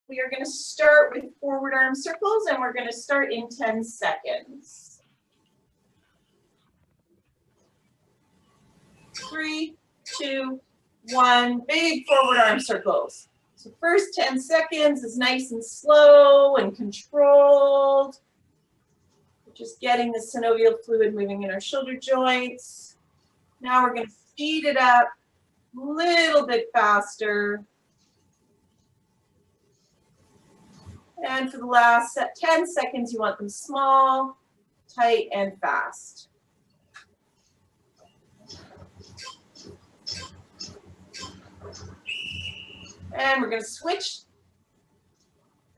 we are going to start with forward arm circles, and we're going to start in 10 seconds. 3, 2, 1, big forward arm circles. So first 10 seconds is nice and slow and controlled. Just getting the synovial fluid moving in our shoulder joints. Now we're going to speed it up a little bit faster. And for the last 10 seconds, you want them small, tight, and fast. And we're going to switch.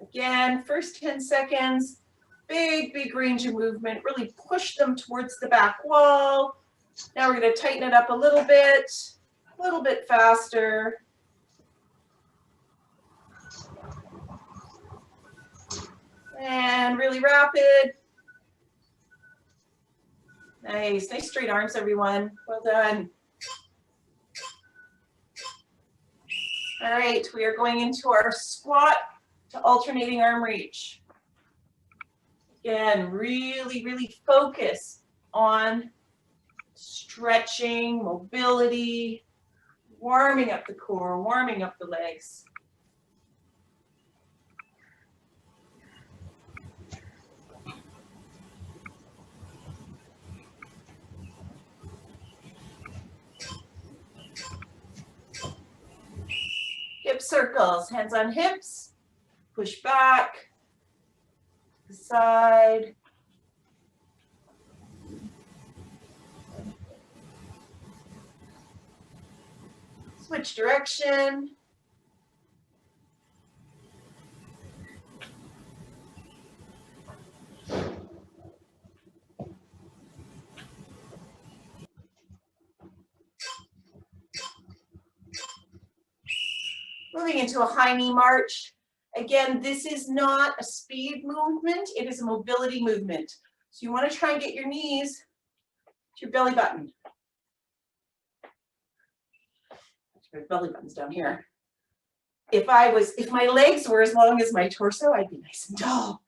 Again, first 10 seconds, big range of movement. Really push them towards the back wall. Now we're going to tighten it up a little bit faster. And really rapid. Nice straight arms, everyone. Well done. All right, we are going into our squat to alternating arm reach. Again, really focus on stretching, mobility, warming up the core, warming up the legs. Hip circles, hands on hips, push back, to the side. Switch direction. Moving into a high knee march. Again, this is not a speed movement, it is a mobility movement. So you want to try and get your knees to your belly button. My belly button's down here. If my legs were as long as my torso, I'd be nice and tall.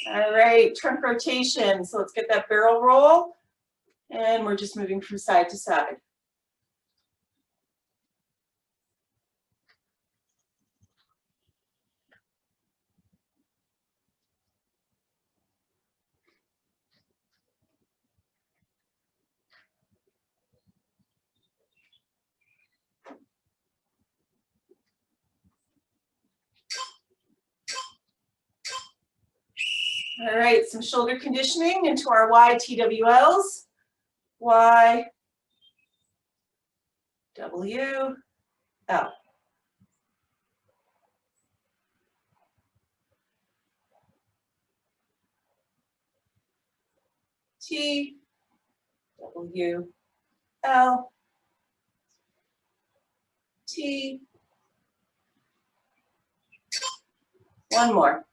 All right, trunk rotation. So let's get that barrel roll. And we're just moving from side to side. All right, some shoulder conditioning into our YTWLs. Y, W, L. T, W, L, T. One more.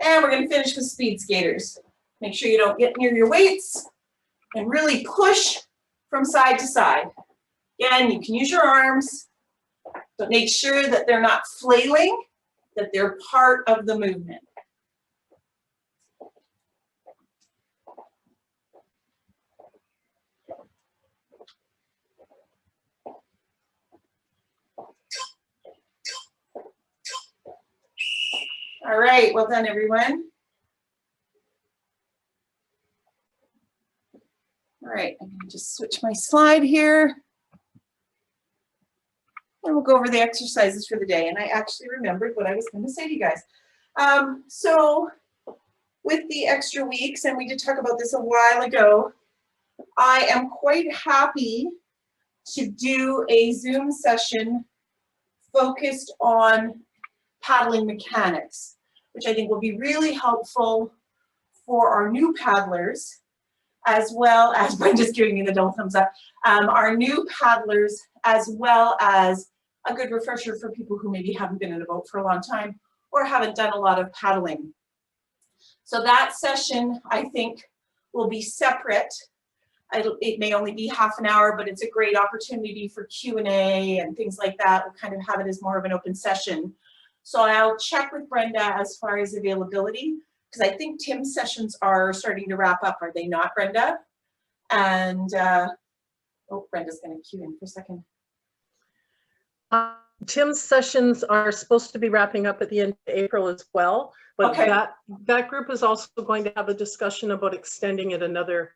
And we're going to finish with speed skaters. Make sure you don't get near your weights and really push from side to side. Again, you can use your arms, but make sure that they're not flailing, that they're part of the movement. All right, well done, everyone. All right, I'm going to just switch my slide here. And we'll go over the exercises for the day. And I actually remembered what I was going to say to you guys. So with the extra weeks, and we did talk about this a while ago, I am quite happy to do a Zoom session focused on paddling mechanics, which I think will be really helpful for our new paddlers, as well as, Brenda's giving me the don't thumbs up, our new paddlers, as well as a good refresher for people who maybe haven't been in a boat for a long time or haven't done a lot of paddling. So that session, I think, will be separate. It may only be half an hour, but it's a great opportunity for Q&A and things like that. We'll kind of have it as more of an open session. So I'll check with Brenda as far as availability, because I think Tim's sessions are starting to wrap up, are they not, Brenda? And, oh, Brenda's going to cue in for a second. Tim's sessions are supposed to be wrapping up at the end of April as well, but Okay. that group is also going to have a discussion about extending it another,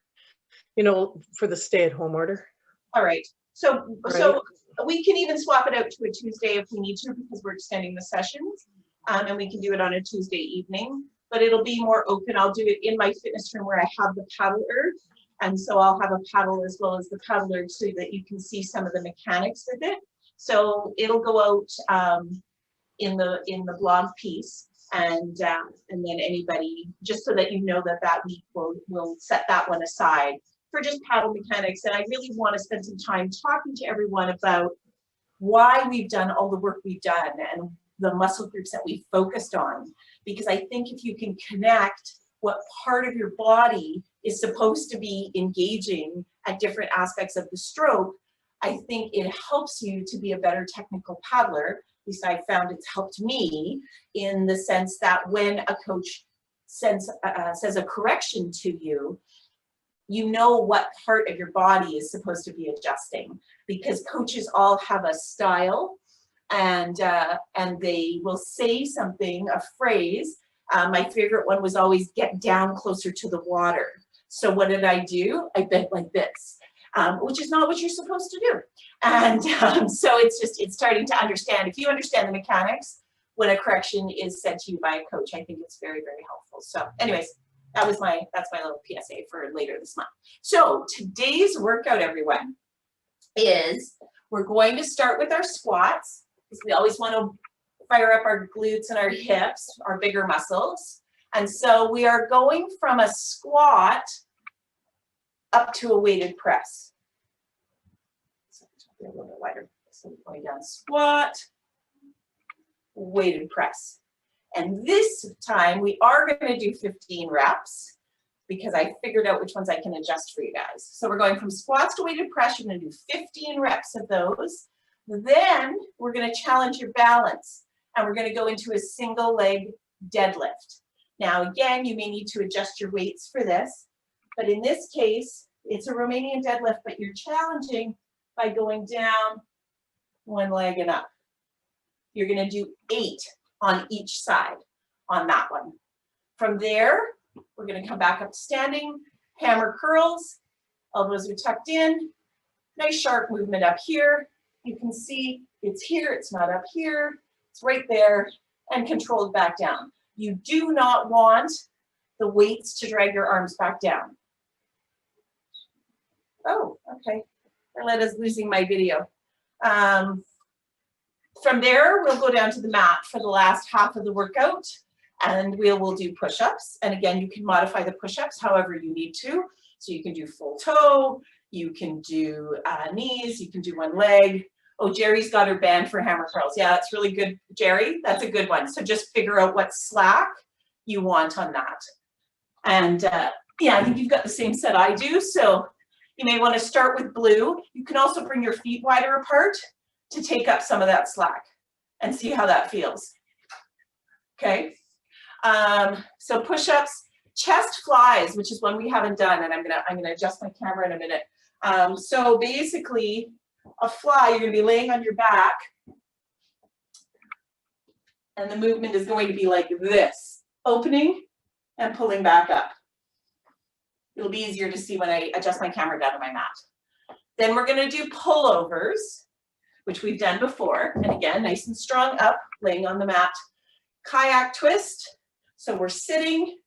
for the stay-at-home order. All right. So Right. we can even swap it out to a Tuesday if we need to, because we're extending the sessions, and we can do it on a Tuesday evening, but it'll be more open. I'll do it in my fitness room where I have the paddle erg, and so I'll have a paddle as well as the paddle erg so that you can see some of the mechanics with it. So it'll go out in the blog piece, and then anybody, just so that you know that week we'll set that one aside for just paddle mechanics. And I really want to spend some time talking to everyone about why we've done all the work we've done and the muscle groups that we focused on. Because I think if you can connect what part of your body is supposed to be engaging at different aspects of the stroke, I think it helps you to be a better technical paddler. At least I found it's helped me in the sense that when a coach says a correction to you, you know what part of your body is supposed to be adjusting, because coaches all have a style, and they will say something, a phrase. My favorite one was always get down closer to the water. So what did I do? I bent like this, which is not what you're supposed to do. And so it's starting to understand. If you understand the mechanics when a correction is said to you by a coach, I think it's very, very helpful. So anyways, that's my little PSA for later this month. So today's workout, everyone, is we're going to start with our squats, because we always want to fire up our glutes and our hips, our bigger muscles. And so we are going from a squat up to a weighted press. So a little bit wider. So we're going down squat, weighted press. And this time we are going to do 15 reps, because I figured out which ones I can adjust for you guys. So we're going from squats to weighted press. You're going to do 15 reps of those. Then we're going to challenge your balance, and we're going to go into a single leg deadlift. Now, again, you may need to adjust your weights for this, but in this case, it's a Romanian deadlift, but you're challenging by going down one leg and up. You're going to do 8 on each side on that one. From there, we're going to come back up to standing, hammer curls, elbows are tucked in, nice sharp movement up here. You can see it's here, it's not up here, it's right there, and controlled back down. You do not want the weights to drag your arms back down. Oh, okay. Arletta's losing my video. From there, we'll go down to the mat for the last half of the workout, and we'll do push-ups. And again, you can modify the push-ups however you need to. So you can do full toe, you can do knees, you can do one leg. Oh, Jerry's got her band for hammer curls. Yeah, that's really good, Jerry. That's a good one. So just figure out what slack you want on that. And yeah, I think you've got the same set I do. So you may want to start with blue. You can also bring your feet wider apart to take up some of that slack and see how that feels. Okay. So push-ups, chest flies, which is one we haven't done, and I'm gonna adjust my camera in a minute. So basically, a fly, you're gonna be laying on your back, and the movement is going to be like this, opening and pulling back up. It'll be easier to see when I adjust my camera down to my mat. Then we're gonna do pullovers, which we've done before. And again, nice and strong up, laying on the mat. Kayak twist. So we're sitting,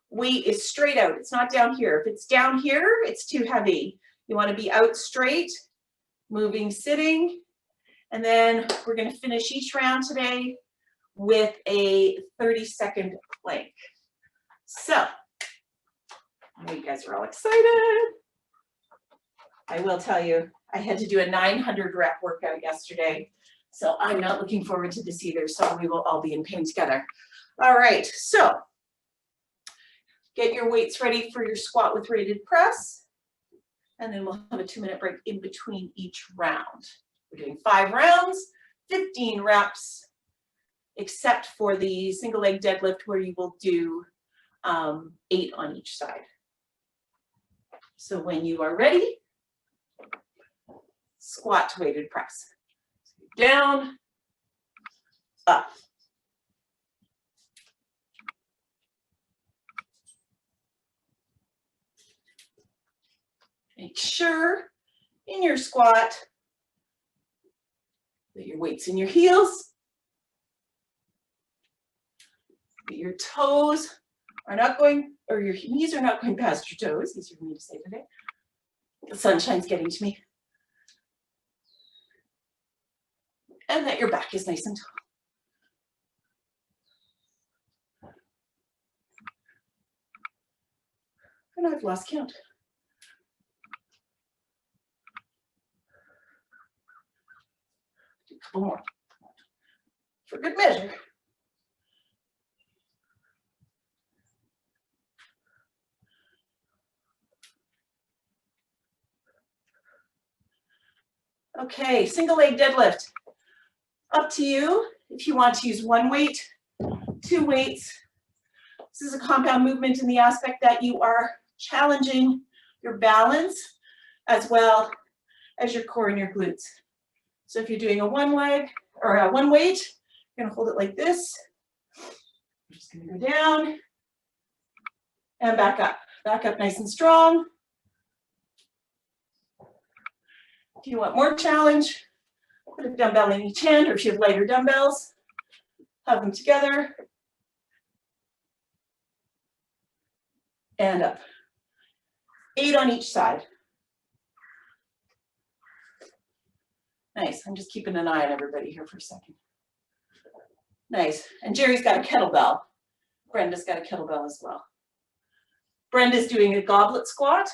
weight is straight out. It's not down here. If it's down here, it's too heavy. You want to be out straight, moving, sitting. And then we're going to finish each round today with a 30-second plank. So, I know you guys are all excited. I will tell you, I had to do a 900 rep workout yesterday. So I'm not looking forward to this either. So we will all be in pain together. All right, so Get your weights ready for your squat with rated press. And then we'll have a 2-minute break in between each round. We're doing 5 rounds, 15 reps, except for the single leg deadlift where you will do 8 on each side. So when you are ready, squat to weighted press. Down, up. Make sure in your squat that your weight's in your heels, that your toes are not going, or your knees are not going past your toes, easier for me to say today. The sunshine's getting to me. And that your back is nice and tall. And I've lost count. A couple more for good measure. Okay, single leg deadlift. Up to you if you want to use 1 weight, 2 weights. This is a compound movement in the aspect that you are challenging your balance as well as your core and your glutes. So if you're doing a 1 leg or a 1 weight, you're gonna hold it like this. I'm just gonna go down and back up nice and strong. If you want more challenge, put a dumbbell in each hand, or if you have lighter dumbbells, have them together. And up. 8 on each side. Nice, I'm just keeping an eye on everybody here for a second. Nice, and Jerry's got a kettlebell. Brenda's got a kettlebell as well. Brenda's doing a goblet squat,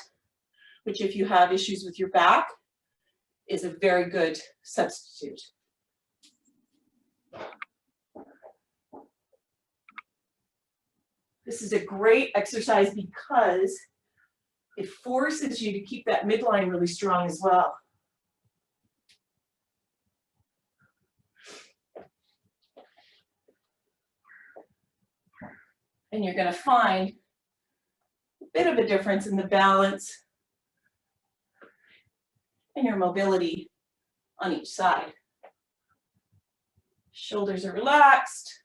which if you have issues with your back, is a very good substitute. This is a great exercise because it forces you to keep that midline really strong as well. And you're going to find a bit of a difference in the balance and your mobility on each side. Shoulders are relaxed.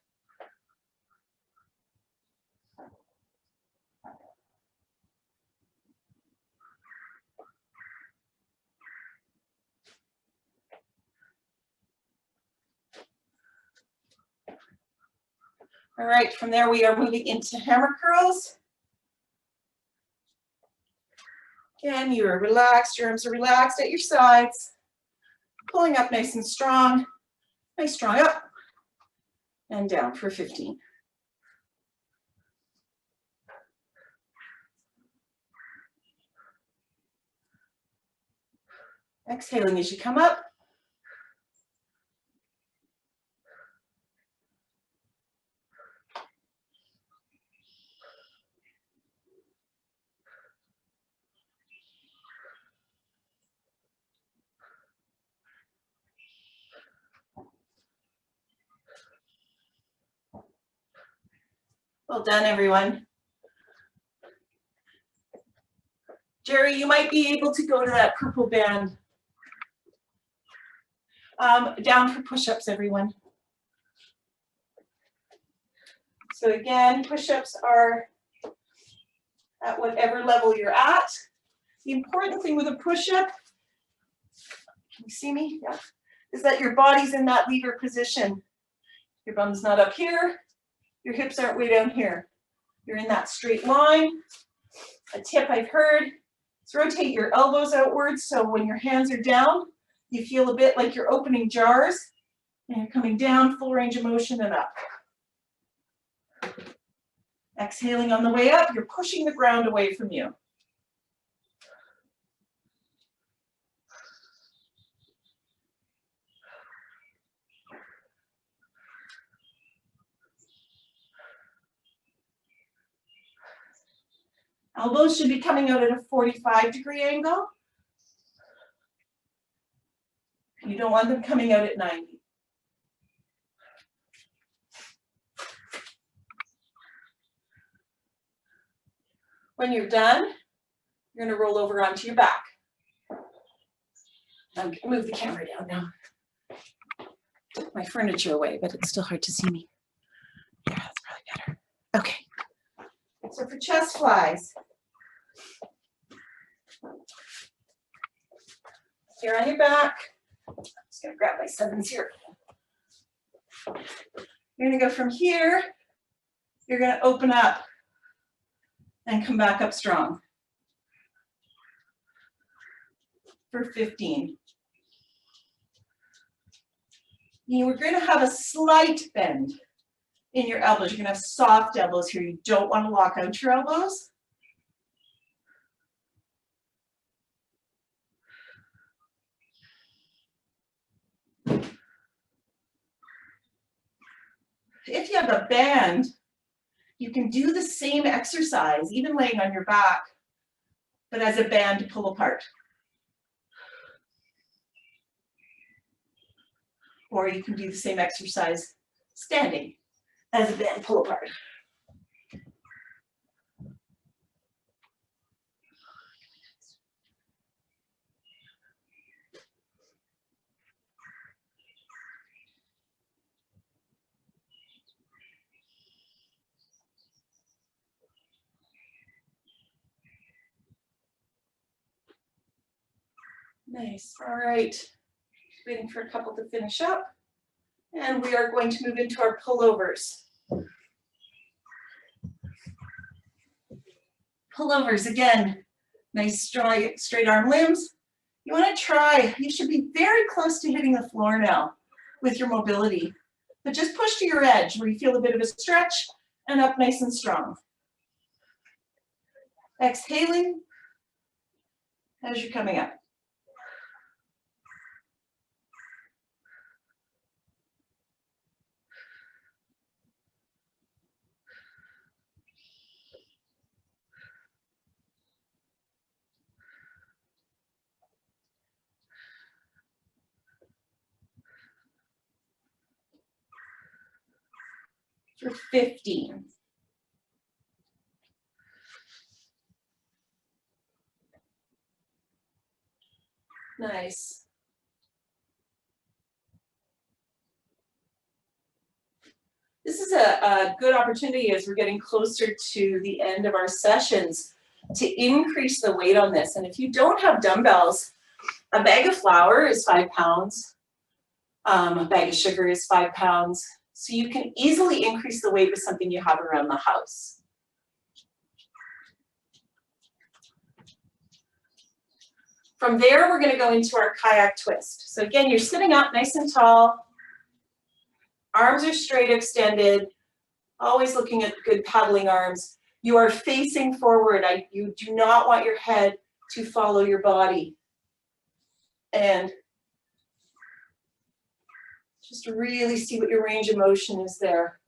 All right, from there we are moving into hammer curls. Again, you are relaxed, your arms are relaxed at your sides. Pulling up nice and strong. Nice strong up and down for 15. Exhaling as you come up. Well done, everyone. Jerry, you might be able to go to that purple band. Down for push-ups, everyone. So again, push-ups are at whatever level you're at. The important thing with a push-up, can you see me? Yeah. Is that your body's in that lever position. Your bum's not up here. Your hips aren't way down here. You're in that straight line. A tip I've heard is rotate your elbows outwards so when your hands are down, you feel a bit like you're opening jars and you're coming down, full range of motion and up. Exhaling on the way up, you're pushing the ground away from you. Elbows should be coming out at a 45-degree angle. You don't want them coming out at 90. When you're done, you're going to roll over onto your back. I'm going to move the camera down now. Took my furniture away, but it's still hard to see me. Yeah, that's probably better. Okay. So for chest flies, you're on your back. I'm just going to grab my sevens here. You're going to go from here. You're going to open up and come back up strong for 15. You're going to have a slight bend in your elbows. You're going to have soft elbows here. You don't want to lock out your elbows. If you have a band, you can do the same exercise, even laying on your back, but as a band to pull apart. Or you can do the same exercise standing as a band pull apart. Nice. All right. Waiting for a couple to finish up. And we are going to move into our pullovers. Pullovers, again, nice straight arm limbs. You want to try, you should be very close to hitting the floor now with your mobility. But just push to your edge where you feel a bit of a stretch and up nice and strong. Exhaling as you're coming up. For 15. Nice. This is a good opportunity as we're getting closer to the end of our sessions to increase the weight on this. And if you don't have dumbbells, a bag of flour is 5 pounds. A bag of sugar is 5 pounds. So you can easily increase the weight with something you have around the house. From there, we're going to go into our kayak twist. So again, you're sitting up nice and tall. Arms are straight extended, always looking at good paddling arms. You are facing forward. You do not want your head to follow your body. And just really see what your range of motion is there.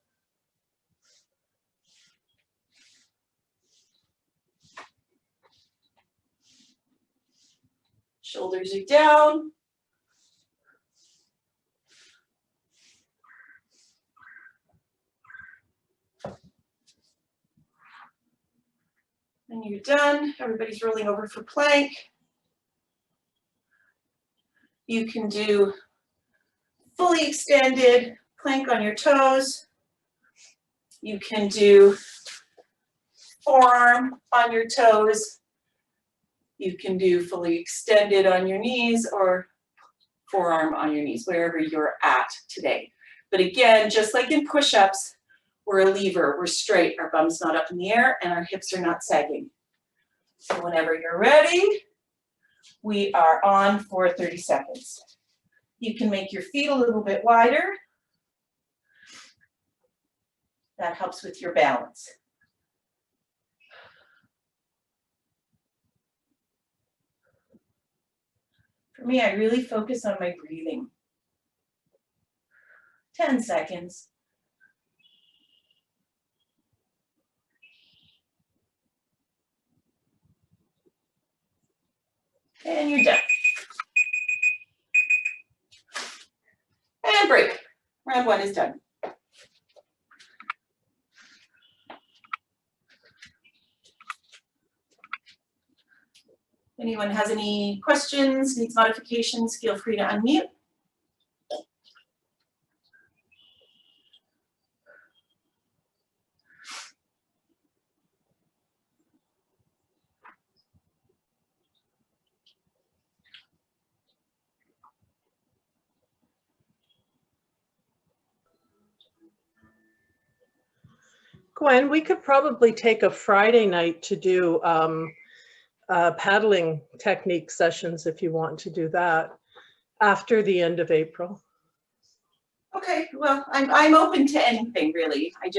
Shoulders are down. When you're done, everybody's rolling over for plank. You can do fully extended plank on your toes. You can do forearm on your toes. You can do fully extended on your knees or forearm on your knees, wherever you're at today. But again, just like in push-ups, we're a lever, we're straight, our bum's not up in the air and our hips are not sagging. So whenever you're ready, we are on for 30 seconds. You can make your feet a little bit wider. That helps with your balance. For me, I really focus on my breathing. 10 seconds. And you're done. And break. Round 1 is done. Anyone has any questions, needs modifications, feel free to unmute. Gwen, we could probably take a Friday night to do paddling technique sessions if you want to do that after the end of April. Okay, well, I'm open to anything really. I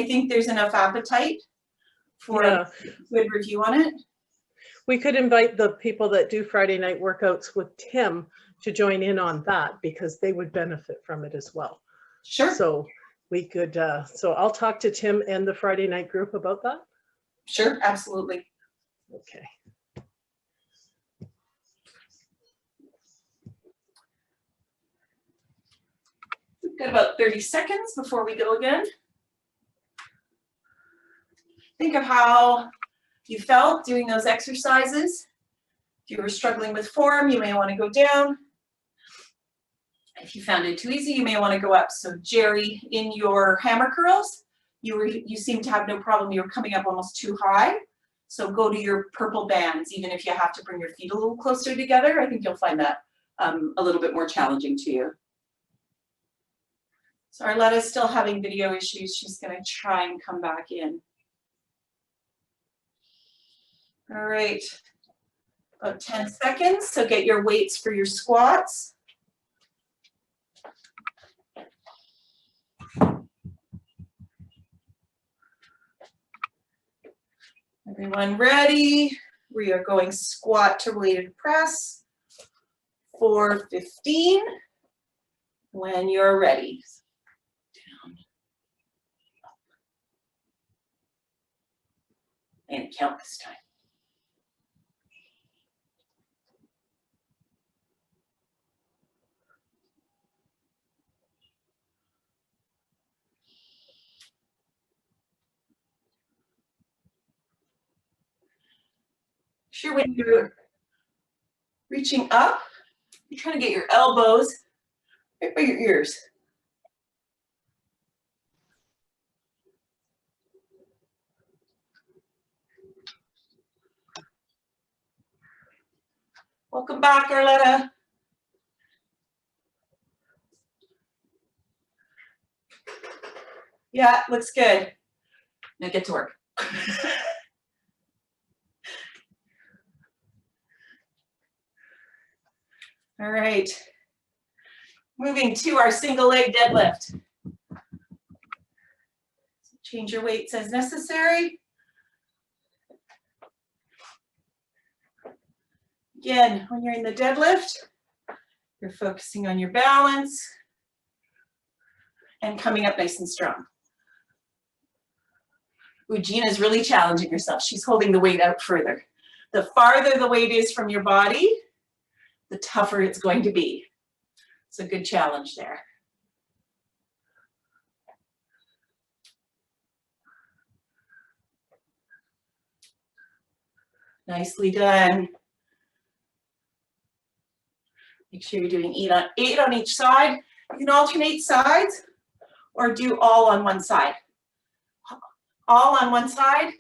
think there's enough appetite for a good review on it. We could invite the people that do Friday night workouts with Tim to join in on that because they would benefit from it as well. Sure. So we could, so I'll talk to Tim and the Friday night group about that. Sure, absolutely. Okay. We've got about 30 seconds before we go again. Think of how you felt doing those exercises. If you were struggling with form, you may want to go down. If you found it too easy, you may want to go up. So Jerry, in your hammer curls, you seem to have no problem. You're coming up almost too high. So go to your purple bands, even if you have to bring your feet a little closer together. I think you'll find that a little bit more challenging to you. So Arletta's still having video issues. She's going to try and come back in. All right, about 10 seconds. So get your weights for your squats. Everyone ready? We are going squat to weighted press for 15. When you're ready. Down, up. And count this time. Sure, when you're reaching up, you're trying to get your elbows right by your ears. Welcome back, Arletta. Yeah, looks good. Now get to work. All right. Moving to our single leg deadlift. Change your weights as necessary. Again, when you're in the deadlift, you're focusing on your balance and coming up nice and strong. Ooh, Gina's really challenging herself. She's holding the weight out further. The farther the weight is from your body, the tougher it's going to be. It's a good challenge there. Nicely done. Make sure you're doing 8 on each side. You can alternate sides or do all on one side. All on one side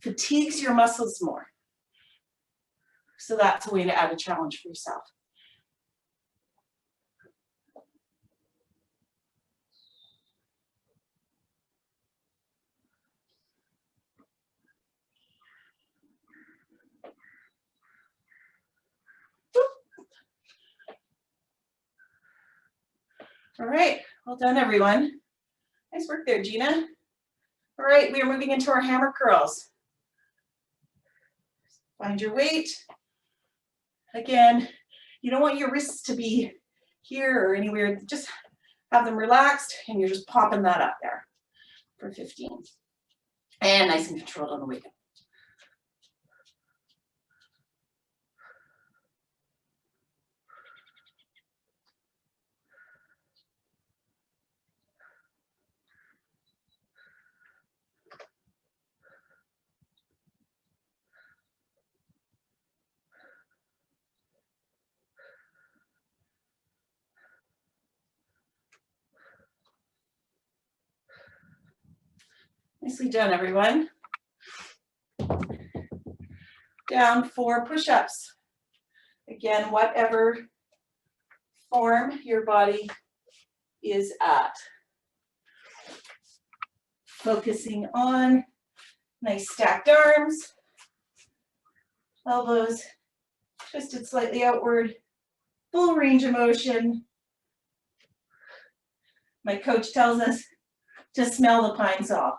fatigues your muscles more. So that's a way to add a challenge for yourself. All right, well done everyone. Nice work there, Gina. All right, we are moving into our hammer curls. Find your weight. Again, you don't want your wrists to be here or anywhere. Just have them relaxed and you're just popping that up there for 15. And nice and controlled on the way down. Nicely done, everyone. Down 4 push-ups. Again, whatever form your body is at. Focusing on nice stacked arms, elbows twisted slightly outward, full range of motion. My coach tells us to smell the pine saw.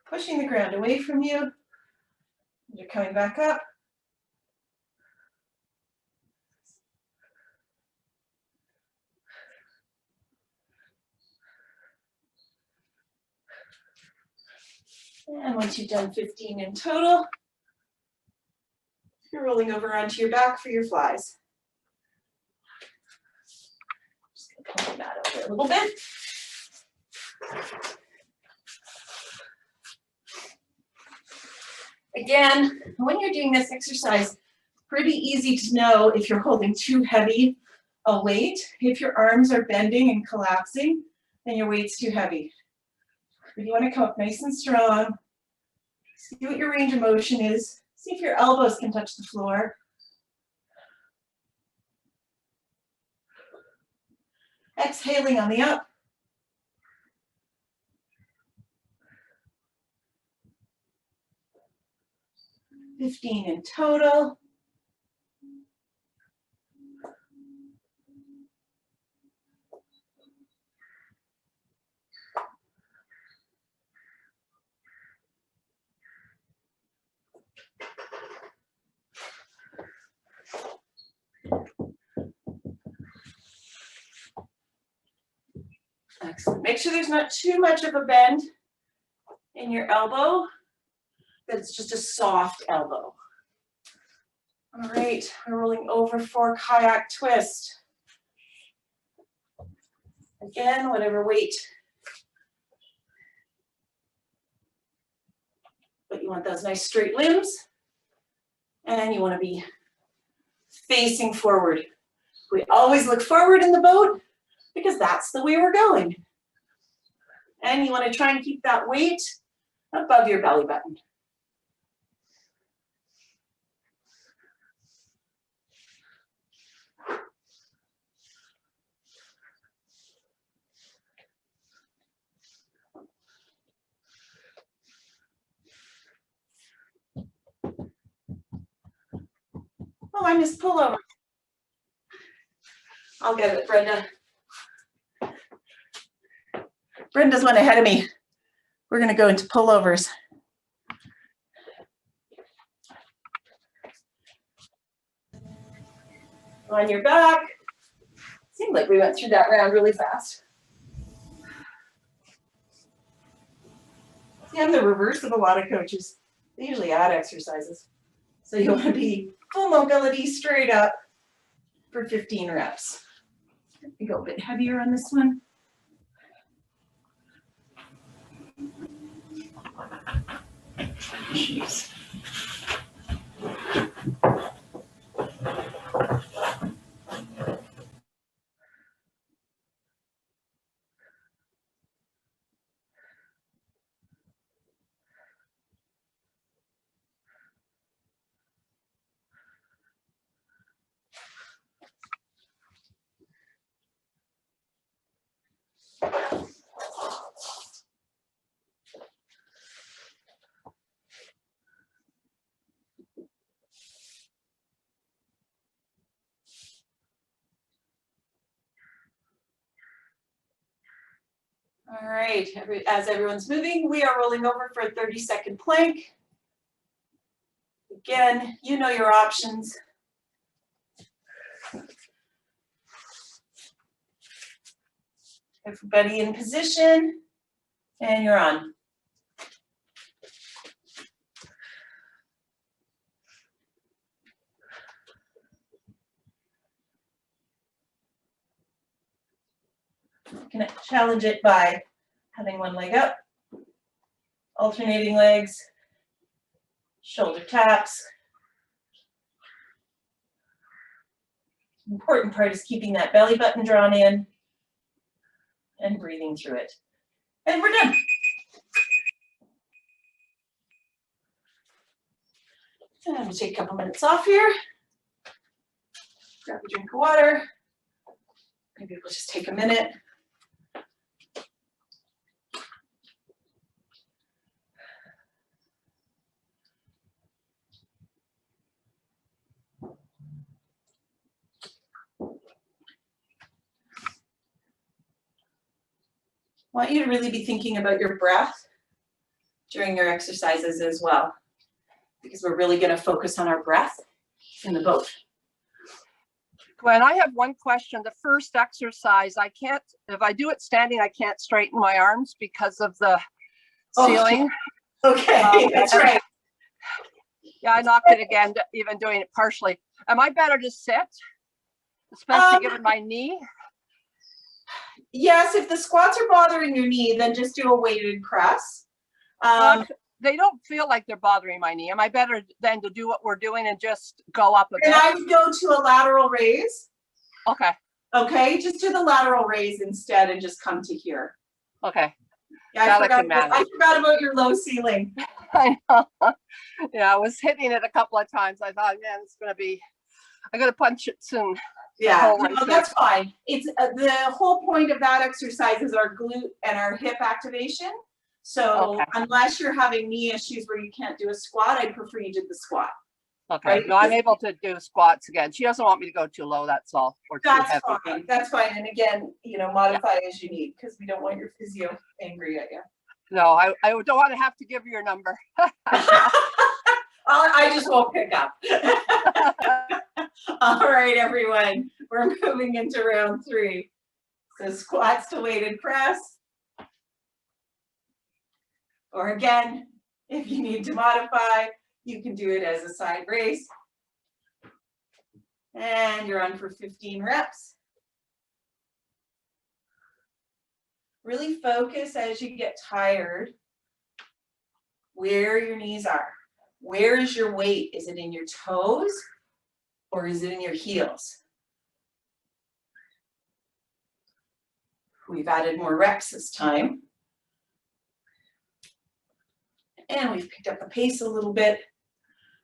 Pushing the ground away from you. You're coming back up. And once you've done 15 in total, you're rolling over onto your back for your flies. Just gonna pull the mat over a little bit. Again, when you're doing this exercise, pretty easy to know if you're holding too heavy a weight. If your arms are bending and collapsing, then your weight's too heavy. But you want to come up nice and strong. See what your range of motion is. See if your elbows can touch the floor. Exhaling on the up. $15 in total. Excellent. Make sure there's not too much of a bend in your elbow, that it's just a soft elbow. All right, we're rolling over for Kayak Twist. Again, whatever weight. But you want those nice straight limbs, and you want to be facing forward. We always look forward in the boat because that's the way we're going. And you want to try and keep that weight above your belly button. Oh, I missed pullover. I'll get it, Brenda. Brenda's one ahead of me. We're going to go into pullovers. On your back. Seemed like we went through that round really fast. See, I'm the reverse of a lot of coaches. They usually add exercises. So you want to be full mobility straight up for 15 reps. We go a bit heavier on this one. Jeez. All right, as everyone's moving, we are rolling over for a 30-second plank. Again, you know your options. Everybody in position, and you're on. You can challenge it by having one leg up, alternating legs, shoulder taps. The important part is keeping that belly button drawn in and breathing through it. And we're done. And I'm gonna take a couple minutes off here. Grab a drink of water. Maybe we'll just take a minute. I want you to really be thinking about your breath during your exercises as well, because we're really going to focus on our breath in the boat. Gwen, I have one question. The first exercise, I can't, if I do it standing, I can't straighten my arms because of the ceiling. Okay, that's right. Yeah, I knocked it again, even doing it partially. Am I better to sit, especially given my knee? Yes, if the squats are bothering your knee, then just do a weighted press. They don't feel like they're bothering my knee. Am I better then to do what we're doing and just go up a bit? And I would go to a lateral raise. Okay. Okay, just do the lateral raise instead and just come to here. Okay. Yeah, I forgot about your low ceiling. I know. Yeah, I was hitting it a couple of times. I thought, man, it's going to be, I got to punch it soon. Yeah, no, that's fine. It's the whole point of that exercise is our glute and our hip activation. So unless you're having knee issues where you can't do a squat, I'd prefer you did the squat. Okay. Right? No, I'm able to do squats again. She doesn't want me to go too low. That's all. Or too that's heavy. fine. That's fine. And again, you know, modify as you need because we don't want your physio angry at you. No, I don't want to have to give you your number. I just won't pick up. All right, everyone. We're moving into round 3. So squats to weighted press. Or again, if you need to modify, you can do it as a side raise. And you're on for 15 reps. Really focus as you get tired where your knees are. Where is your weight? Is it in your toes or is it in your heels? We've added more reps this time. And we've picked up the pace a little bit,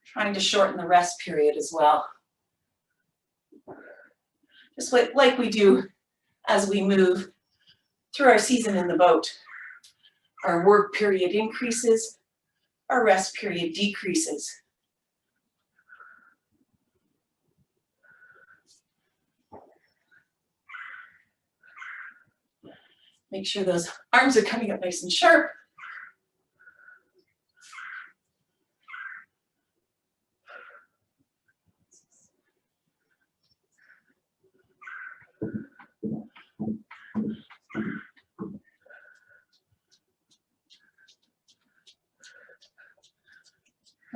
trying to shorten the rest period as well. Just like we do as we move through our season in the boat. Our work period increases, our rest period decreases. Make sure those arms are coming up nice and sharp.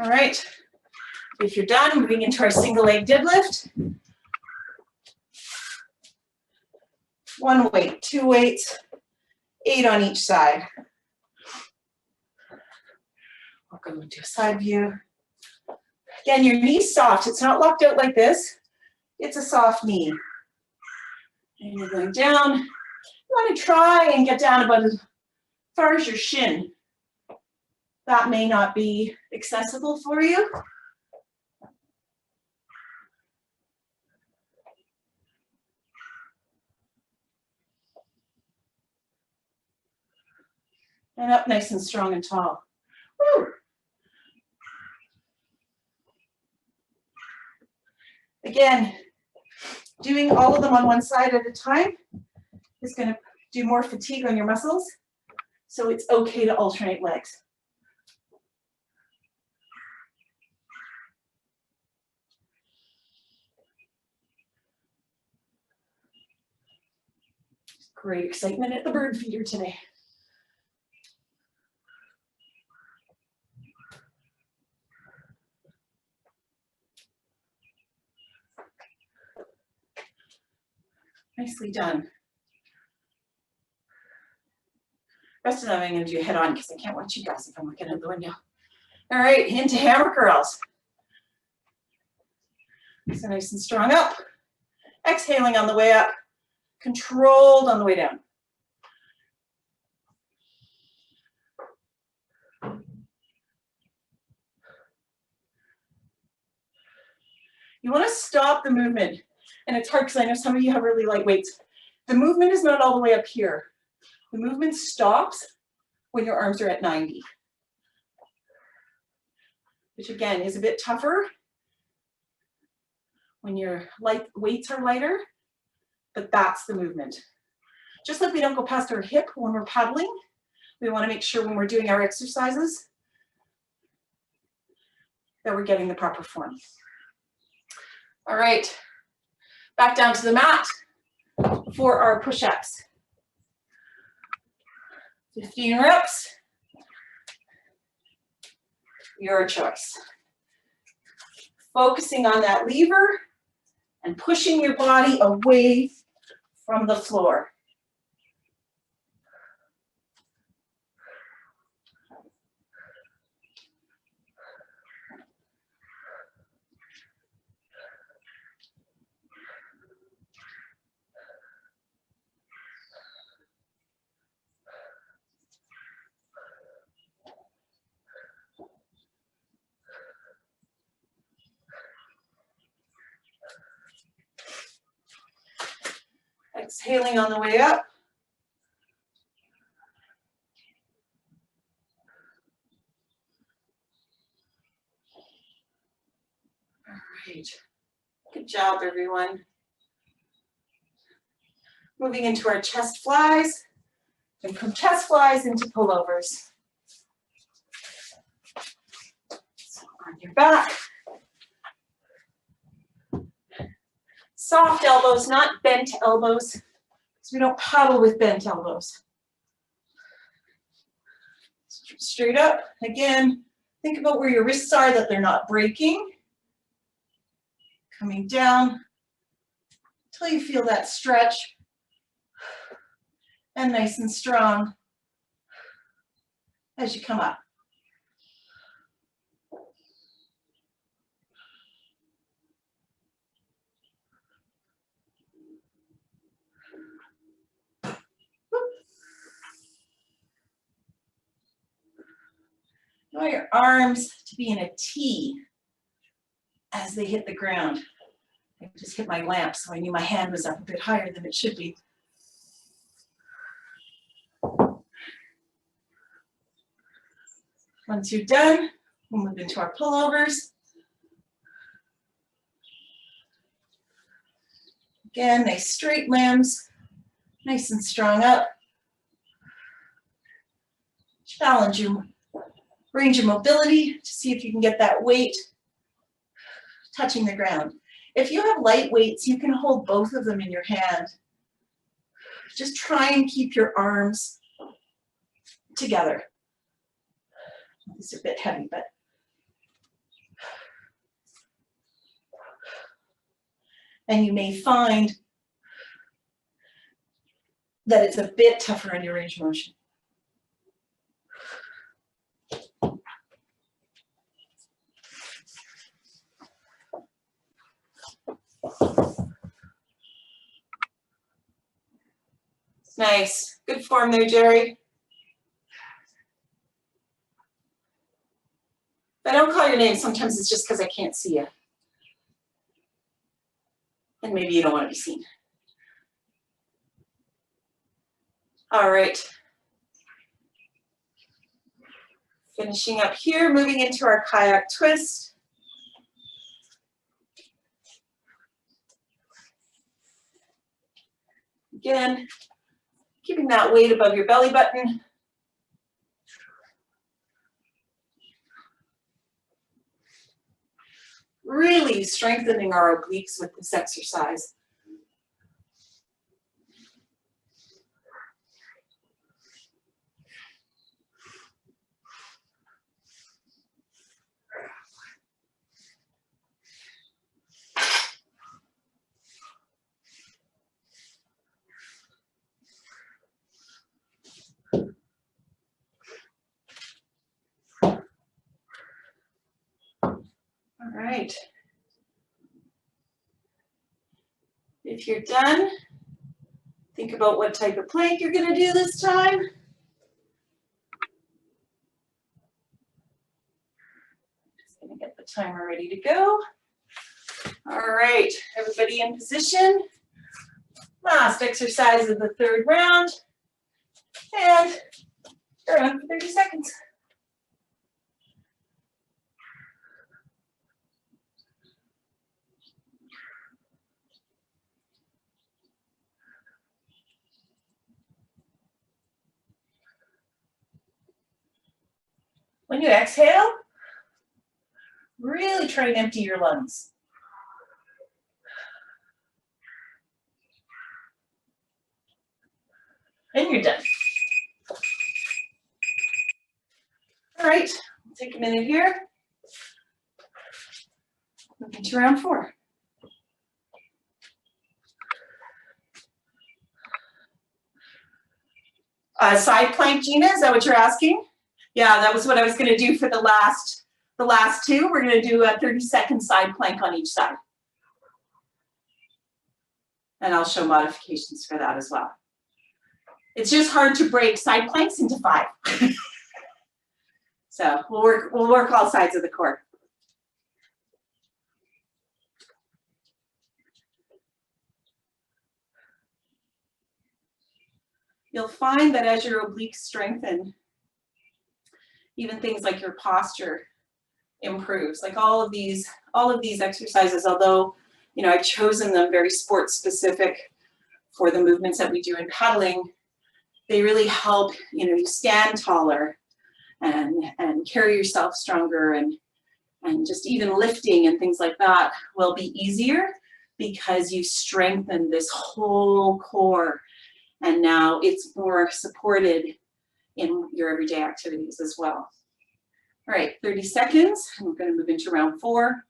All right, if you're done, moving into our single leg deadlift. 1 weight, 2 weights, 8 on each side. We'll go into a side view. Again, your knee's soft. It's not locked out like this. It's a soft knee. And you're going down. You want to try and get down about as far as your shin. That may not be accessible for you. And up nice and strong and tall. Woo. Again, doing all of them on one side at a time is going to do more fatigue on your muscles. So it's okay to alternate legs. Great excitement at the bird feeder today. Nicely done. Rest of them I'm going to do head on because I can't watch you guys if I'm looking out the window. All right, into hammer curls. So nice and strong up. Exhaling on the way up. Controlled on the way down. You want to stop the movement. And it's hard because I know some of you have really light weights. The movement is not all the way up here. The movement stops when your arms are at 90. Which again is a bit tougher when your weights are lighter, but that's the movement. Just like we don't go past our hip when we're paddling, we want to make sure when we're doing our exercises that we're getting the proper form. All right, back down to the mat for our push-ups. 15 reps, your choice. Focusing on that lever and pushing your body away from the floor. Exhaling on the way up. All right. Good job, everyone. Moving into our chest flies, and from chest flies into pullovers. So on your back. Soft elbows, not bent elbows, because we don't paddle with bent elbows. Straight up. Again, think about where your wrists are, that they're not breaking. Coming down until you feel that stretch. And nice and strong as you come up. You want your arms to be in a T as they hit the ground. I just hit my lamp, so I knew my hand was up a bit higher than it should be. Once you're done, we'll move into our pullovers. Again, nice straight limbs, nice and strong up. Challenge your range of mobility to see if you can get that weight touching the ground. If you have light weights, you can hold both of them in your hand. Just try and keep your arms together. These are a bit heavy, but and you may find that it's a bit tougher on your range of motion. Nice. Good form there, Jerry. If I don't call your name, sometimes it's just because I can't see you. And maybe you don't want to be seen. All right. Finishing up here, moving into our kayak twist. Again, keeping that weight above your belly button. Really strengthening our obliques with this exercise. right. If you're done, think about what type of plank you're going to do this time. Just going to get the timer ready to go. All right, everybody in position. Last exercise of the third round. And you're on for 30 seconds. When you exhale, really try and empty your lungs. And you're done. All right, take a minute here. Move into round 4. Side plank, Gina, is that what you're asking? Yeah, that was what I was going to do for the last 2. We're going to do a 30-second side plank on each side. And I'll show modifications for that as well. It's just hard to break side planks into 5. So we'll work all sides of the core. You'll find that as your obliques strengthen, even things like your posture improves. Like all of these exercises, although I've chosen them very sports specific for the movements that we do in paddling, they really help you stand taller and carry yourself stronger, and just even lifting and things like that will be easier because you strengthen this whole core, and now it's more supported in your everyday activities as well. All right, 30 seconds, and we're going to move into round 4.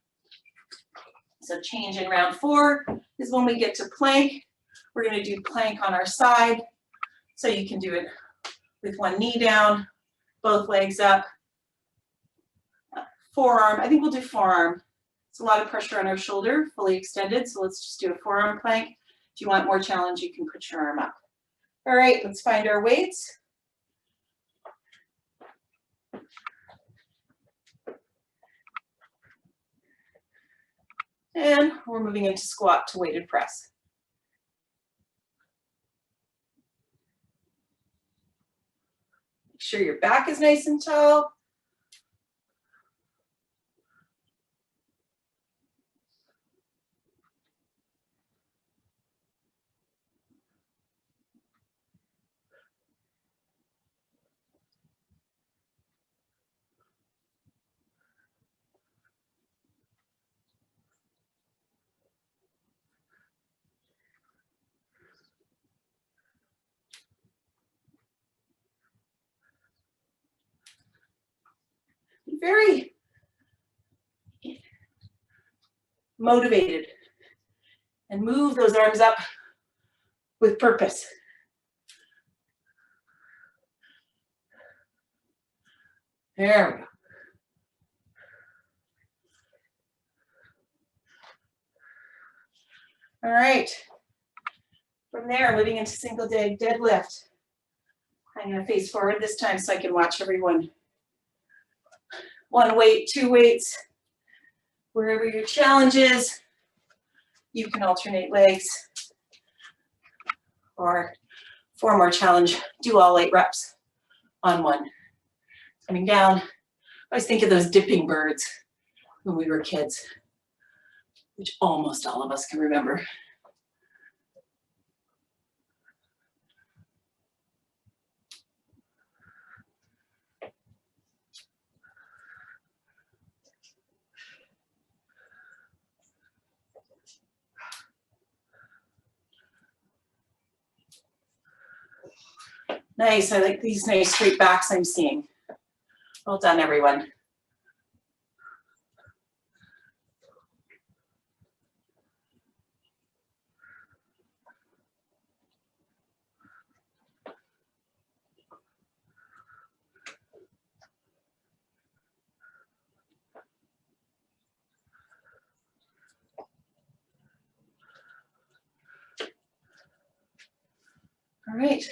So change in round 4 is when we get to plank. We're going to do plank on our side. So you can do it with one knee down, both legs up, forearm. I think we'll do forearm. It's a lot of pressure on our shoulder, fully extended. So let's just do a forearm plank. If you want more challenge, you can put your arm up. All right, let's find our weights. And we're moving into squat to weighted press. Make sure your back is nice and tall. Very motivated and move those arms up with purpose. There we go. All right. From there, moving into single leg deadlift. I'm going to face forward this time so I can watch everyone. 1 weight, 2 weights, wherever your challenge is. You can alternate legs, or for more challenge, do all 8 reps on 1. Coming down. I always think of those dipping birds when we were kids, which almost all of us can remember. Nice, I like these nice straight backs I'm seeing. Well done, everyone. All right.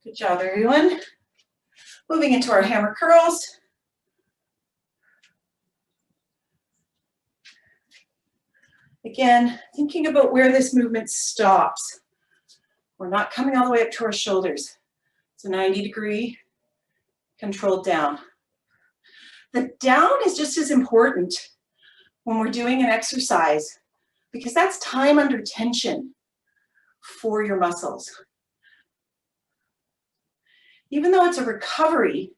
Good job, everyone. Moving into our hammer curls. Again, thinking about where this movement stops. We're not coming all the way up to our shoulders. It's a 90-degree controlled down. The down is just as important when we're doing an exercise because that's time under tension for your muscles. Even though it's a recovery,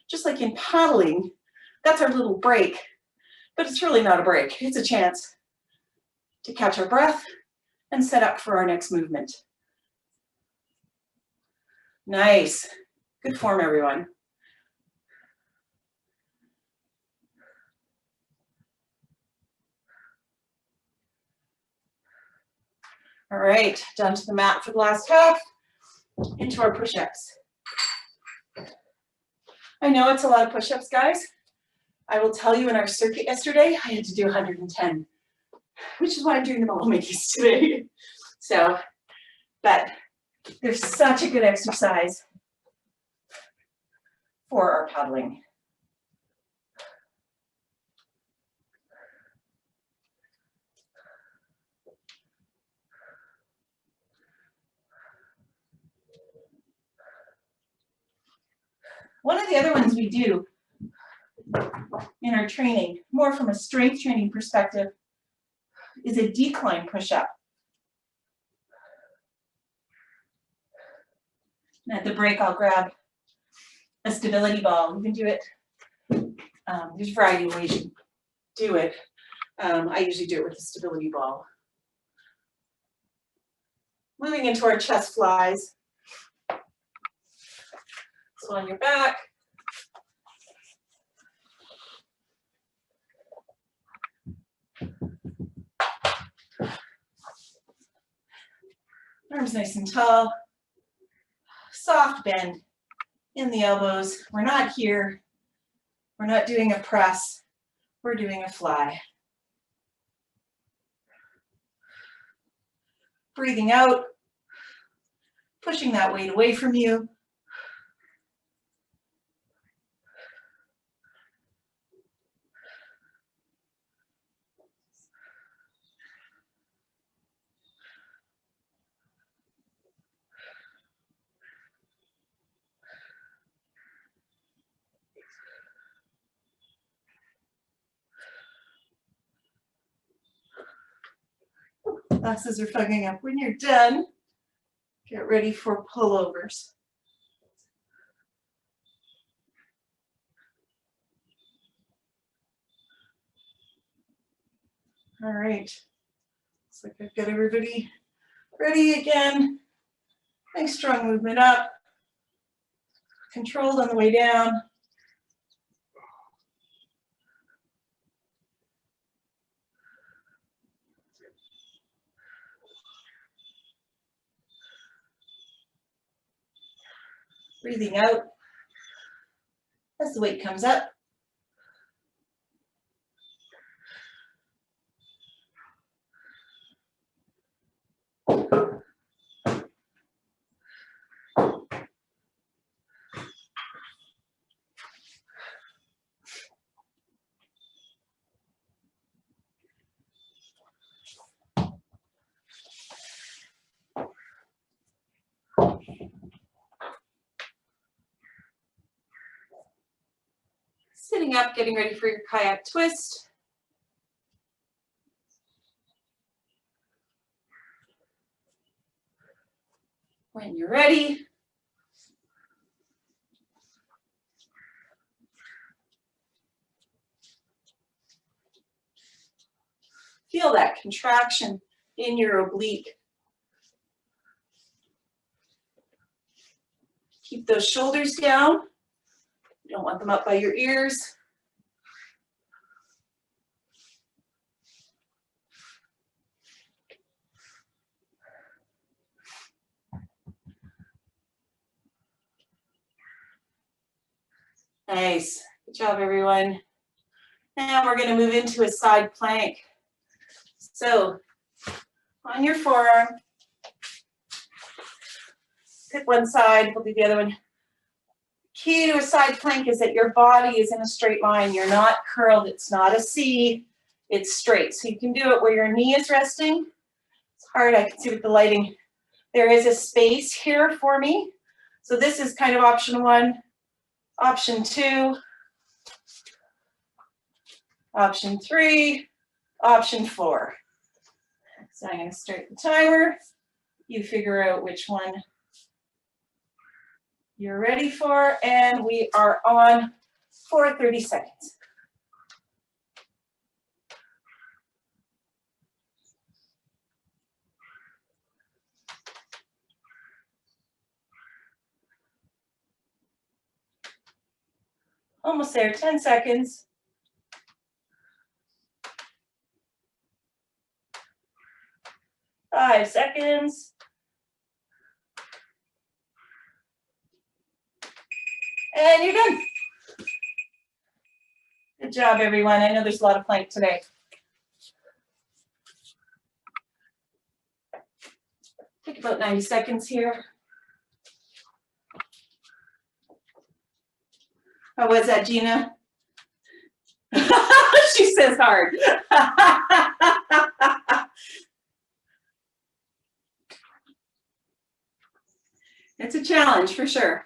just like in paddling, that's our little break, but it's really not a break. It's a chance to catch our breath and set up for our next movement. Nice. Good form, everyone. All right, down to the mat for the last half, into our push-ups. I know it's a lot of push-ups, guys. I will tell you in our circuit yesterday, I had to do 110, which is why I'm doing the ball makings today. So, but they're such a good exercise for our paddling. One of the other ones we do in our training, more from a strength training perspective, is a decline push-up. And at the break, I'll grab a stability ball. We can do it. There's a variety of ways you do it. I usually do it with a stability ball. Moving into our chest flies. So on your back. Arms nice and tall. Soft bend in the elbows. We're not here. We're not doing a press. We're doing a fly. Breathing out. Pushing that weight away from you. Glasses are fogging up. When you're done, get ready for pullovers. All right. Looks like I've got everybody ready again. Nice strong movement up. Controlled on the way down. Breathing out as the weight comes up. Sitting up, getting ready for your kayak twist. When you're ready, feel that contraction in your oblique. Keep those shoulders down. You don't want them up by your ears. Nice. Good job, everyone. Now we're going to move into a side plank. So on your forearm, Pick one side, we'll do the other one. Key to a side plank is that your body is in a straight line. You're not curled. It's not a C. It's straight. So you can do it where your knee is resting. It's hard. I can see with the lighting. There is a space here for me. So this is kind of option 1. Option 2. Option 3. Option 4. So I'm going to start the timer. You figure out which one you're ready for, and we are on for 30 seconds. Almost there, 10 seconds. Five seconds. And you're done. Good job, everyone. I know there's a lot of plank today. Take about 90 seconds here. How was that, Gina? She says hard. It's a challenge for sure.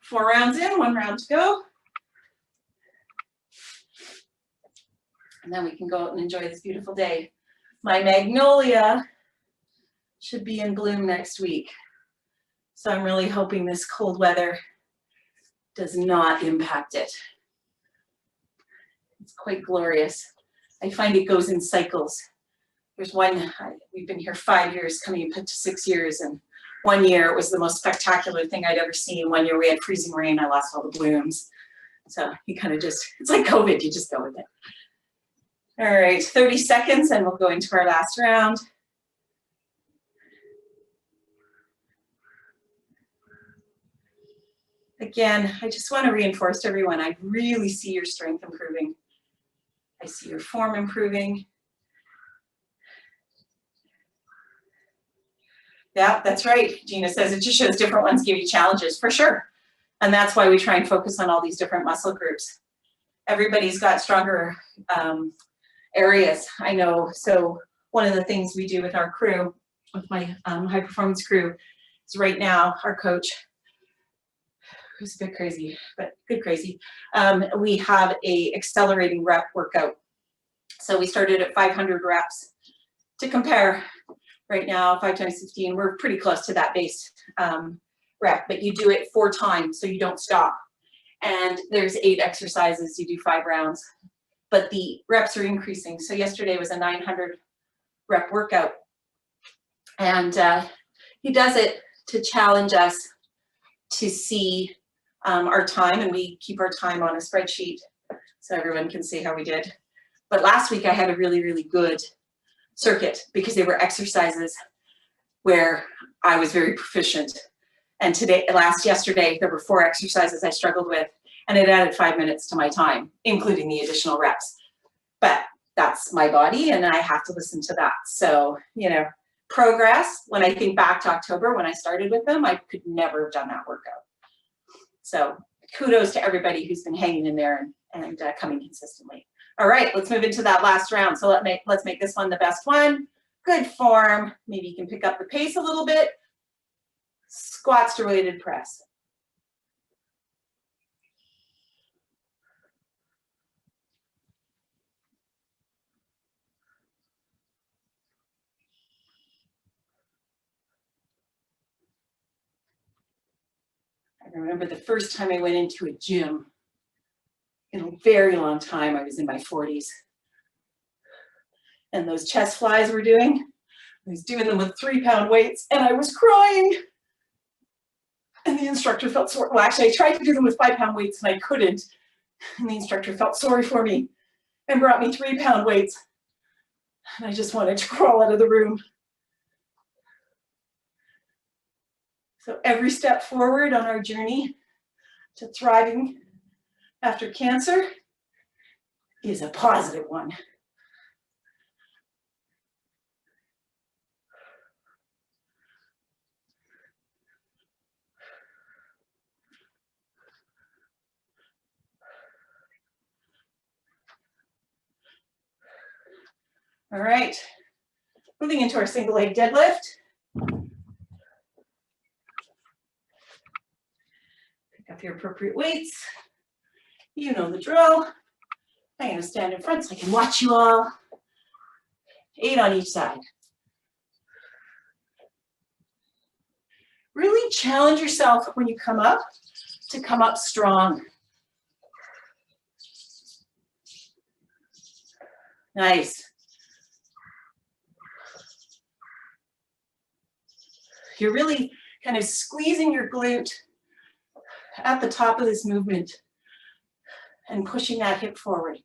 Four rounds in, 1 round to go. And then we can go out and enjoy this beautiful day. My magnolia should be in bloom next week. So I'm really hoping this cold weather does not impact it. It's quite glorious. I find it goes in cycles. There's one, we've been here 5 years, coming up to 6 years, and 1 year it was the most spectacular thing I'd ever seen. 1 year we had freezing rain, I lost all the blooms. So you kind of just, it's like COVID, you just go with it. All right, 30 seconds and we'll go into our last round. Again, I just want to reinforce to everyone, I really see your strength improving. I see your form improving. Yeah, that's right. Gina says it just shows different ones give you challenges, for sure. And that's why we try and focus on all these different muscle groups. Everybody's got stronger areas, I know. So one of the things we do with our crew, with my high performance crew, is right now our coach, who's a bit crazy, but good crazy, we have a accelerating rep workout. So we started at 500 reps to compare. Right now, 5 times 15, we're pretty close to that base rep, but you do it 4 times, so you don't stop. And there's 8 exercises, you do 5 rounds, but the reps are increasing. So yesterday was a 900 rep workout. And he does it to challenge us to see our time, and we keep our time on a spreadsheet so everyone can see how we did. But last week I had a really, really good circuit because they were exercises where I was very proficient. And yesterday, there were 4 exercises I struggled with, and it added 5 minutes to my time, including the additional reps. But that's my body, and I have to listen to that. So, you know, progress, when I think back to October, when I started with them, I could never have done that workout. So kudos to everybody who's been hanging in there and coming consistently. All right, let's move into that last round. So let's make this one the best one. Good form. Maybe you can pick up the pace a little bit. Squats to weighted press. I remember the first time I went into a gym in a very long time. I was in my 40s. And those chest flies we're doing, I was doing them with 3-pound weights, and I was crying. And the instructor felt sorry. Well, actually, I tried to do them with 5-pound weights, and I couldn't. And the instructor felt sorry for me and brought me 3-pound weights. And I just wanted to crawl out of the room. So every step forward on our journey to thriving after cancer is a positive one. All right, moving into our single leg deadlift. Pick up your appropriate weights. You know the drill. I'm going to stand in front so I can watch you all. 8 on each side. Really challenge yourself when you come up to come up strong. Nice. You're really kind of squeezing your glute at the top of this movement and pushing that hip forward.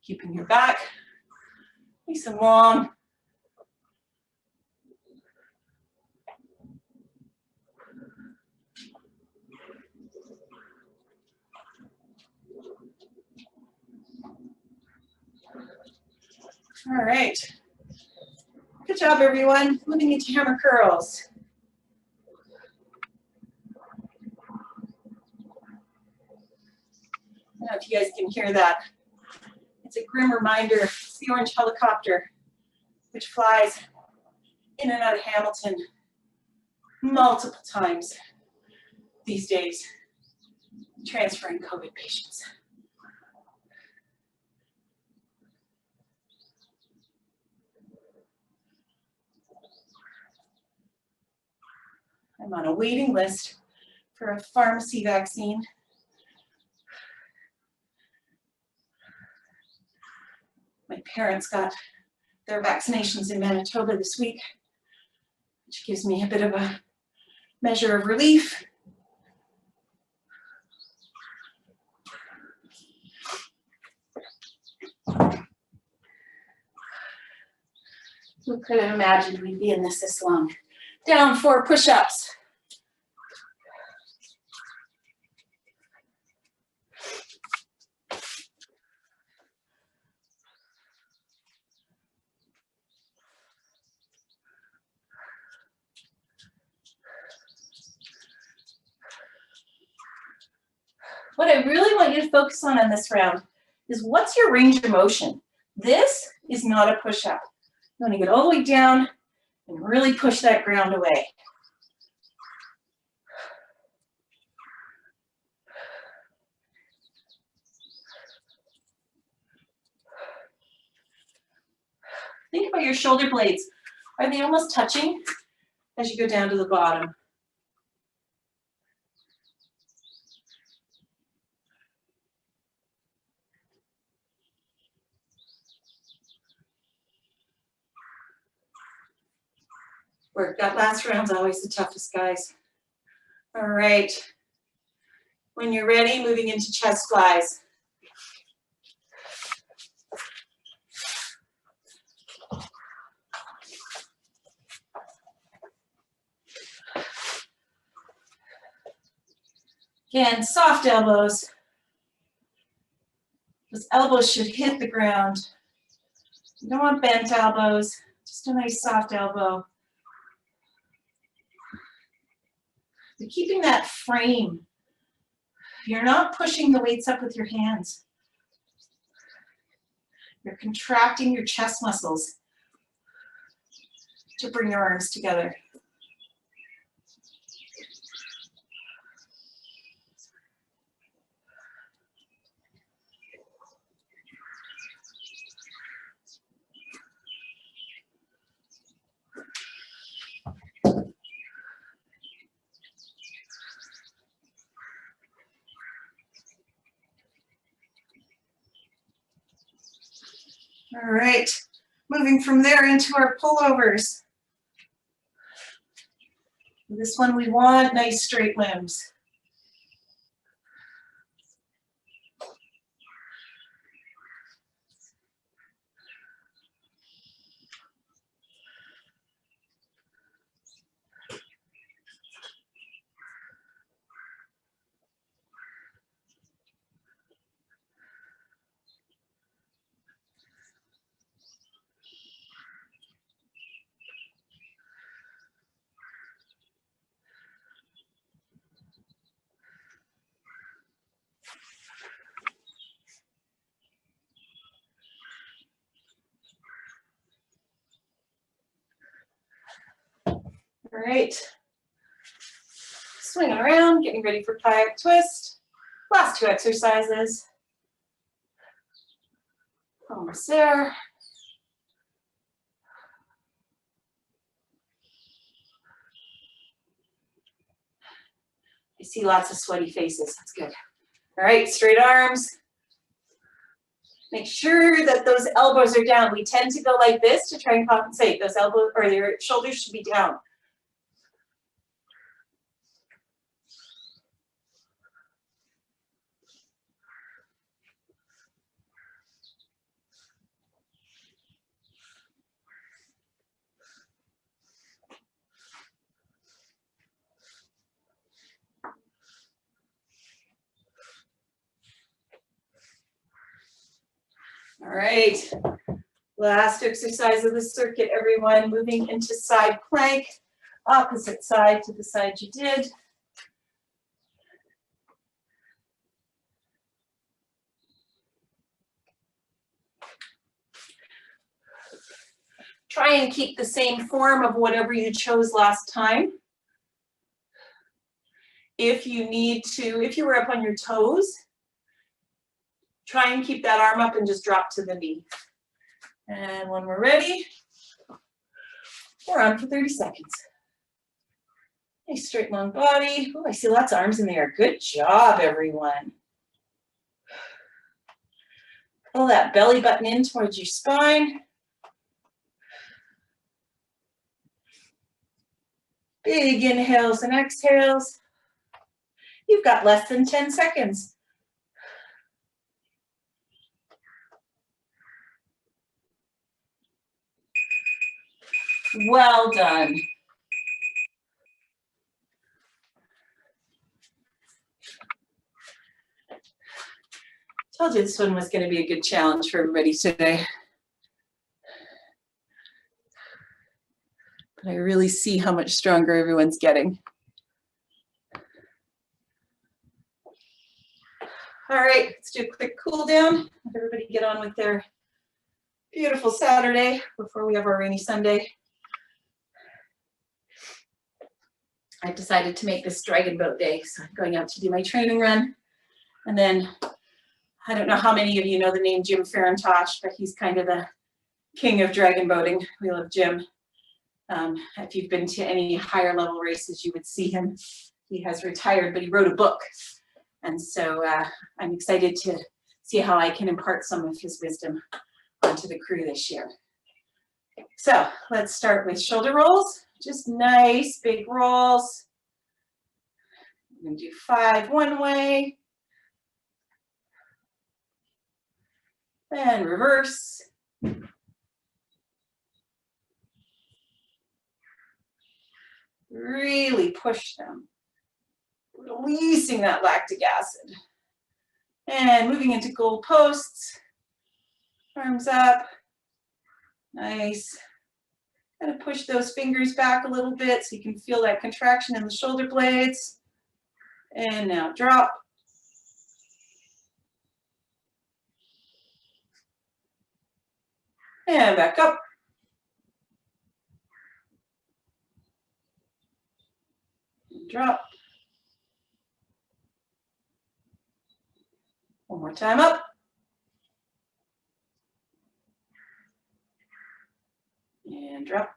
Keeping your back nice and long. All right. Good job, everyone. Moving into hammer curls. I don't know if you guys can hear that. It's a grim reminder. It's the orange helicopter, which flies in and out of Hamilton multiple times these days, transferring COVID patients. I'm on a waiting list for a pharmacy vaccine. My parents got their vaccinations in Manitoba this week, which gives me a bit of a measure of relief. Who could have imagined we'd be in this long? Down 4 push-ups. What I really want you to focus on this round is what's your range of motion? This is not a push-up. You want to get all the way down and really push that ground away. Think about your shoulder blades. Are they almost touching as you go down to the bottom? Work. That last round's always the toughest, guys. All right. When you're ready, moving into chest flies. Again, soft elbows. Those elbows should hit the ground. You don't want bent elbows, just a nice soft elbow. You're keeping that frame. You're not pushing the weights up with your hands. You're contracting your chest muscles to bring your arms together. All right, moving from there into our pullovers. This one we want nice straight limbs. right. Swinging around, getting ready for kayak twist. Last 2 exercises. Almost there. I see lots of sweaty faces. That's good. All right, straight arms. Make sure that those elbows are down. We tend to go like this to try and compensate. Those elbows or your shoulders should be down. All right, last exercise of the circuit, everyone. Moving into side plank, opposite side to the side you did. Try and keep the same form of whatever you chose last time. If you need to, if you were up on your toes, try and keep that arm up and just drop to the knee. And when we're ready, we're on for 30 seconds. Nice straight long body. Oh, I see lots of arms in there. Good job, everyone. Pull that belly button in towards your spine. Big inhales and exhales. You've got less than 10 seconds. Well done. Told you this one was going to be a good challenge for everybody today. But I really see how much stronger everyone's getting. All right, let's do a quick cool down. Let everybody get on with their beautiful Saturday before we have our rainy Sunday. I decided to make this Dragon Boat day, so I'm going out to do my training run. And then, I don't know how many of you know the name Jim Farintosh, but he's kind of the king of dragon boating. We love Jim. If you've been to any higher level races, you would see him. He has retired, but he wrote a book. And so I'm excited to see how I can impart some of his wisdom onto the crew this year. So let's start with shoulder rolls. Just nice big rolls. We're going to do 5 one way. Then reverse. Really push them. Releasing that lactic acid. And moving into goal posts. Arms up. Nice. Kind of push those fingers back a little bit so you can feel that contraction in the shoulder blades. And now drop. And back up. Drop. One more time up. And drop.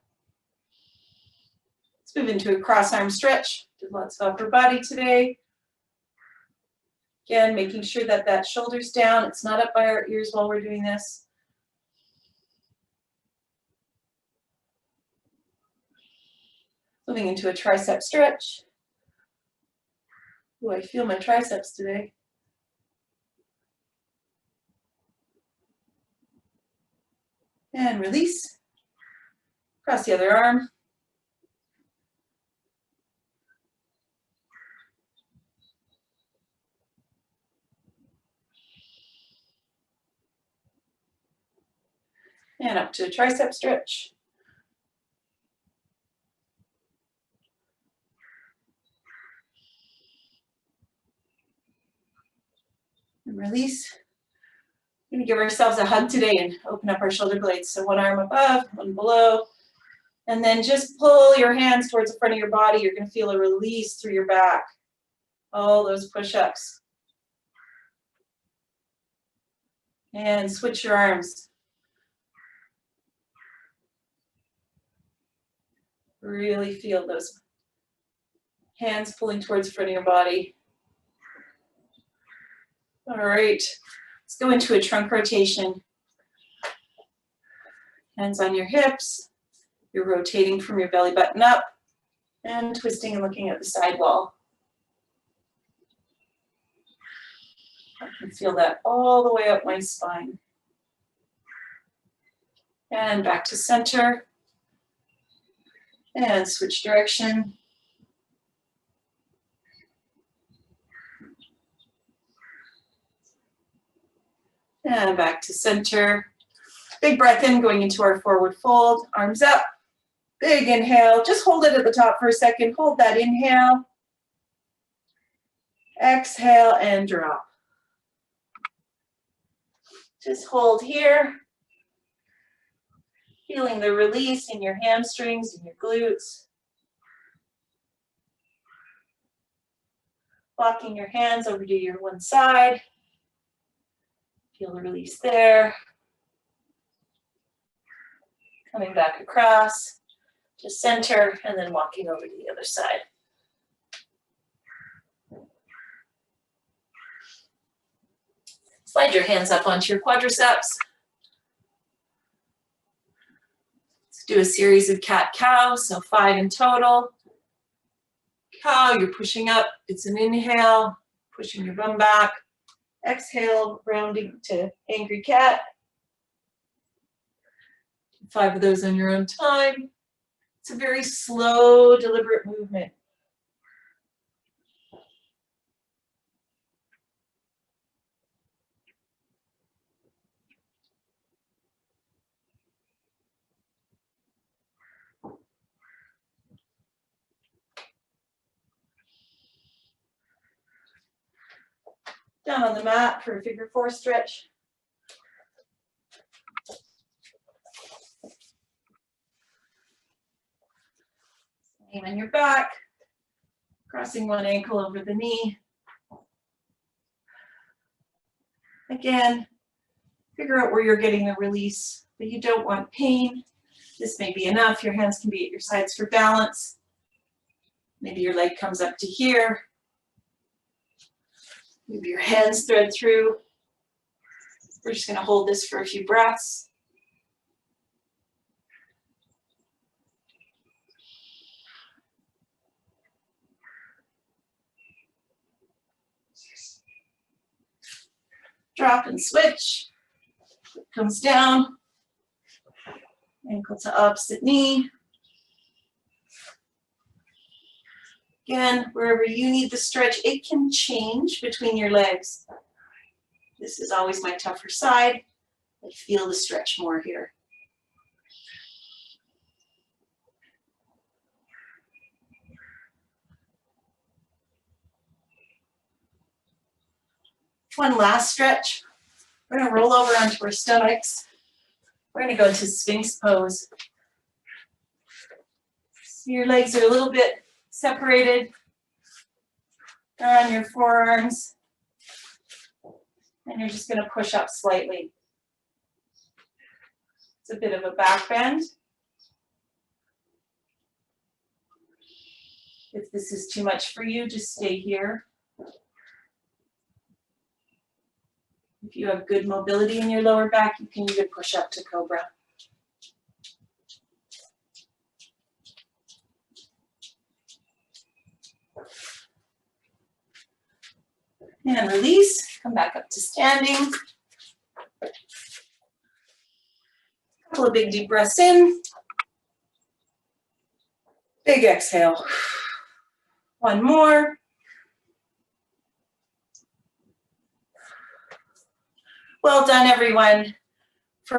Let's move into a cross arm stretch. Did lots of upper body today. Again, making sure that that shoulder's down. It's not up by our ears while we're doing this. Moving into a tricep stretch. Ooh, I feel my triceps today. And release. Cross the other arm. And up to a tricep stretch. And release. We're going to give ourselves a hug today and open up our shoulder blades. So one arm above, one below, And then just pull your hands towards the front of your body. You're going to feel a release through your back. All those push-ups. And switch your arms. Really feel those hands pulling towards the front of your body. All right, let's go into a trunk rotation. Hands on your hips. You're rotating from your belly button up and twisting and looking at the side wall. I can feel that all the way up my spine. And back to center. And switch direction. And back to center. Big breath in, going into our forward fold. Arms up. Big inhale. Just hold it at the top for a second. Hold that inhale. Exhale and drop. Just hold here. Feeling the release in your hamstrings and your glutes. Walking your hands over to your one side. Feel the release there. Coming back across to center and then walking over to the other side. Slide your hands up onto your quadriceps. Let's do a series of cat-cow, so 5 in total. Cow, you're pushing up. It's an inhale, pushing your bum back. Exhale, rounding to angry cat. 5 of those on your own time. It's a very slow, deliberate movement. Down on the mat for a figure 4 stretch. Aim on your back, crossing one ankle over the knee. Again, figure out where you're getting the release, but you don't want pain. This may be enough. Your hands can be at your sides for balance. Maybe your leg comes up to here. Maybe your hands thread through. We're just going to hold this for a few breaths. Drop and switch. Comes down. Ankle to opposite knee. Again, wherever you need the stretch, it can change between your legs. This is always my tougher side. I feel the stretch more here. One last stretch. We're going to roll over onto our stomachs. We're going to go into Sphinx pose. So your legs are a little bit separated. They're on your forearms. And you're just going to push up slightly. It's a bit of a back bend. If this is too much for you, just stay here. If you have good mobility in your lower back, you can even push up to cobra. And release, come back up to standing. A couple of big deep breaths in. Big exhale. One more. Well done, everyone.